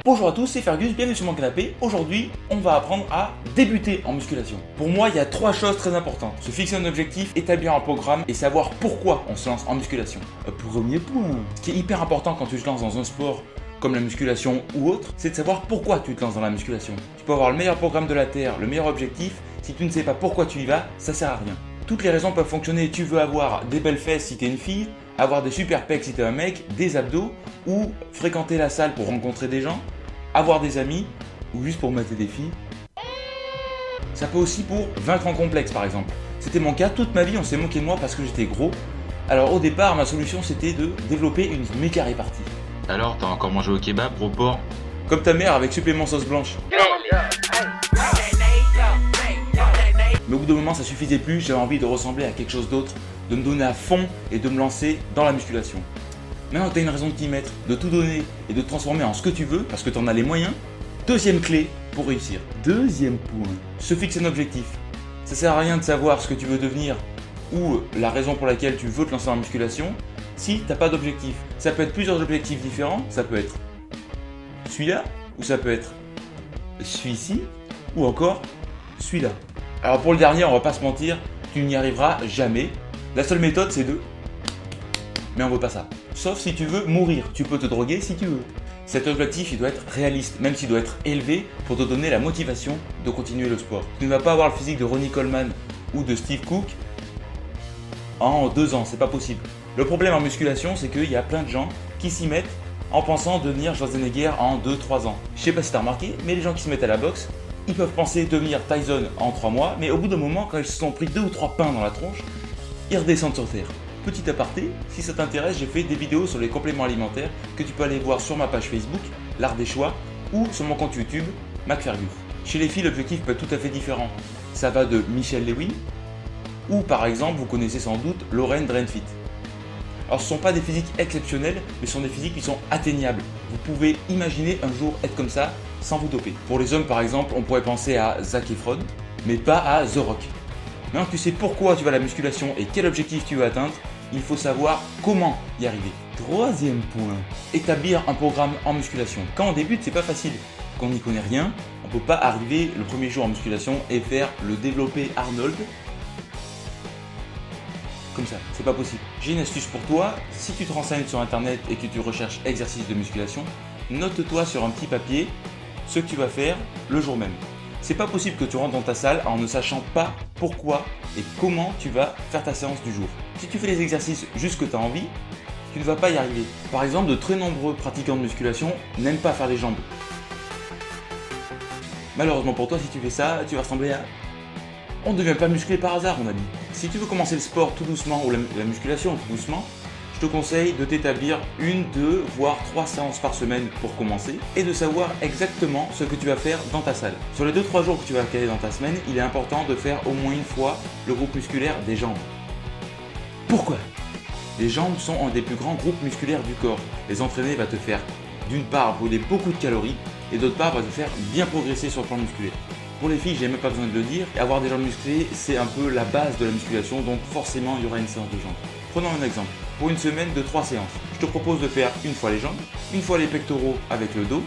Bonjour à tous, c'est Fergus, bienvenue sur mon canapé. Aujourd'hui, on va apprendre à débuter en musculation. Pour moi, il y a 3 choses très importantes. Se fixer un objectif, établir un programme et savoir pourquoi on se lance en musculation. Premier point. Ce qui est hyper important quand tu te lances dans un sport comme la musculation ou autre, c'est de savoir pourquoi tu te lances dans la musculation. Tu peux avoir le meilleur programme de la Terre, le meilleur objectif, si tu ne sais pas pourquoi tu y vas, ça sert à rien. Toutes les raisons peuvent fonctionner. Tu veux avoir des belles fesses si tu es une fille, avoir des super pecs si tu es un mec, des abdos, ou fréquenter la salle pour rencontrer des gens, avoir des amis, ou juste pour mater des filles. Ça peut aussi pour vaincre un complexe par exemple. C'était mon cas, toute ma vie on s'est moqué de moi parce que j'étais gros. Alors au départ ma solution c'était de développer une méga répartie. Alors, t'as encore mangé au kebab, gros porc? Comme ta mère avec supplément sauce blanche. Mais au bout d'un moment ça suffisait plus, j'avais envie de ressembler à quelque chose d'autre, de me donner à fond et de me lancer dans la musculation. Maintenant tu as une raison de t'y mettre, de tout donner et de te transformer en ce que tu veux parce que tu en as les moyens. Deuxième clé pour réussir. Deuxième point. Se fixer un objectif. Ça sert à rien de savoir ce que tu veux devenir ou la raison pour laquelle tu veux te lancer en musculation si tu n'as pas d'objectif. Ça peut être plusieurs objectifs différents, ça peut être celui-là ou ça peut être celui-ci ou encore celui-là. Alors pour le dernier, on va pas se mentir, tu n'y arriveras jamais. La seule méthode c'est de... Mais on veut pas ça. Sauf si tu veux mourir, tu peux te droguer si tu veux. Cet objectif il doit être réaliste, même s'il doit être élevé pour te donner la motivation de continuer le sport. Tu ne vas pas avoir le physique de Ronnie Coleman ou de Steve Cook en 2 ans, c'est pas possible. Le problème en musculation c'est qu'il y a plein de gens qui s'y mettent en pensant devenir Schwarzenegger en 2-3 ans. Je sais pas si t'as remarqué, mais les gens qui se mettent à la boxe, ils peuvent penser devenir Tyson en 3 mois, mais au bout d'un moment, quand ils se sont pris 2 ou 3 pains dans la tronche, ils redescendent sur terre. Petit aparté, si ça t'intéresse, j'ai fait des vidéos sur les compléments alimentaires que tu peux aller voir sur ma page Facebook, l'art des choix, ou sur mon compte YouTube, McFergus. Chez les filles, l'objectif peut être tout à fait différent. Ça va de Michelle Lewin, ou par exemple, vous connaissez sans doute Lauren Drenfit. Alors ce ne sont pas des physiques exceptionnels, mais ce sont des physiques qui sont atteignables. Vous pouvez imaginer un jour être comme ça, sans vous doper. Pour les hommes par exemple, on pourrait penser à Zac Efron, mais pas à The Rock. Maintenant que tu sais pourquoi tu vas à la musculation et quel objectif tu veux atteindre, il faut savoir comment y arriver. Troisième point, établir un programme en musculation. Quand on débute, c'est pas facile. Quand on n'y connaît rien, on ne peut pas arriver le premier jour en musculation et faire le développé Arnold comme ça, c'est pas possible. J'ai une astuce pour toi, si tu te renseignes sur internet et que tu recherches exercice de musculation, note-toi sur un petit papier ce que tu vas faire le jour même. C'est pas possible que tu rentres dans ta salle en ne sachant pas pourquoi et comment tu vas faire ta séance du jour. Si tu fais les exercices juste que tu as envie, tu ne vas pas y arriver. Par exemple, de très nombreux pratiquants de musculation n'aiment pas faire les jambes. Malheureusement pour toi, si tu fais ça, tu vas ressembler à... On ne devient pas musclé par hasard, mon ami. Si tu veux commencer le sport tout doucement ou la musculation tout doucement, je te conseille de t'établir 1, 2, voire 3 séances par semaine pour commencer et de savoir exactement ce que tu vas faire dans ta salle. Sur les 2-3 jours que tu vas caler dans ta semaine, il est important de faire au moins une fois le groupe musculaire des jambes. Pourquoi ? Les jambes sont un des plus grands groupes musculaires du corps. Les entraîner va te faire d'une part brûler beaucoup de calories et d'autre part va te faire bien progresser sur le plan musculaire. Pour les filles, j'ai même pas besoin de le dire, avoir des jambes musclées, c'est un peu la base de la musculation, donc forcément il y aura une séance de jambes. Prenons un exemple. Pour une semaine de 3 séances, je te propose de faire une fois les jambes, une fois les pectoraux avec le dos,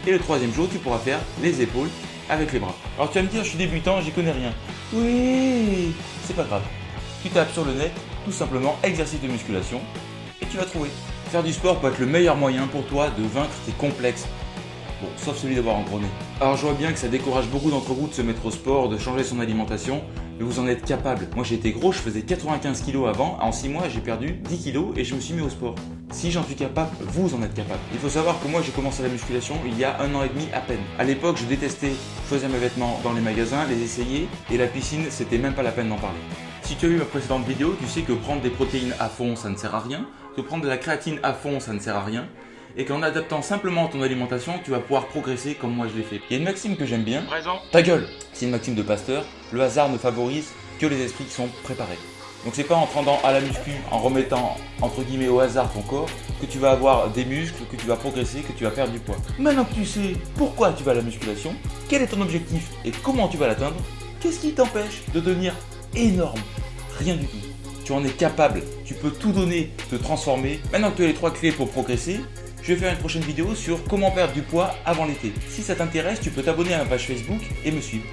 et le 3e jour, tu pourras faire les épaules avec les bras. Alors tu vas me dire, je suis débutant, j'y connais rien. Oui, c'est pas grave. Tu tapes sur le net, tout simplement exercice de musculation, et tu vas trouver. Faire du sport peut être le meilleur moyen pour toi de vaincre tes complexes. Bon, sauf celui d'avoir un gros nez. Alors je vois bien que ça décourage beaucoup d'entre vous de se mettre au sport, de changer son alimentation, mais vous en êtes capable. Moi j'ai été gros, je faisais 95 kg avant, en 6 mois j'ai perdu 10 kg et je me suis mis au sport. Si j'en suis capable, vous en êtes capable. Il faut savoir que moi j'ai commencé la musculation il y a 1 an et demi à peine. À l'époque je détestais choisir mes vêtements dans les magasins, les essayer, et la piscine c'était même pas la peine d'en parler. Si tu as vu ma précédente vidéo, tu sais que prendre des protéines à fond ça ne sert à rien, que prendre de la créatine à fond ça ne sert à rien, et qu'en adaptant simplement ton alimentation, tu vas pouvoir progresser comme moi je l'ai fait. Il y a une maxime que j'aime bien. Présent. Ta gueule. C'est une maxime de Pasteur. Le hasard ne favorise que les esprits qui sont préparés. Donc c'est pas en te rendant à la muscu, en remettant entre guillemets au hasard ton corps, que tu vas avoir des muscles, que tu vas progresser, que tu vas perdre du poids. Maintenant que tu sais pourquoi tu vas à la musculation, quel est ton objectif et comment tu vas l'atteindre, qu'est-ce qui t'empêche de devenir énorme? Rien du tout. Tu en es capable, tu peux tout donner, te transformer. Maintenant que tu as les 3 clés pour progresser, je vais faire une prochaine vidéo sur comment perdre du poids avant l'été. Si ça t'intéresse, tu peux t'abonner à ma page Facebook et me suivre.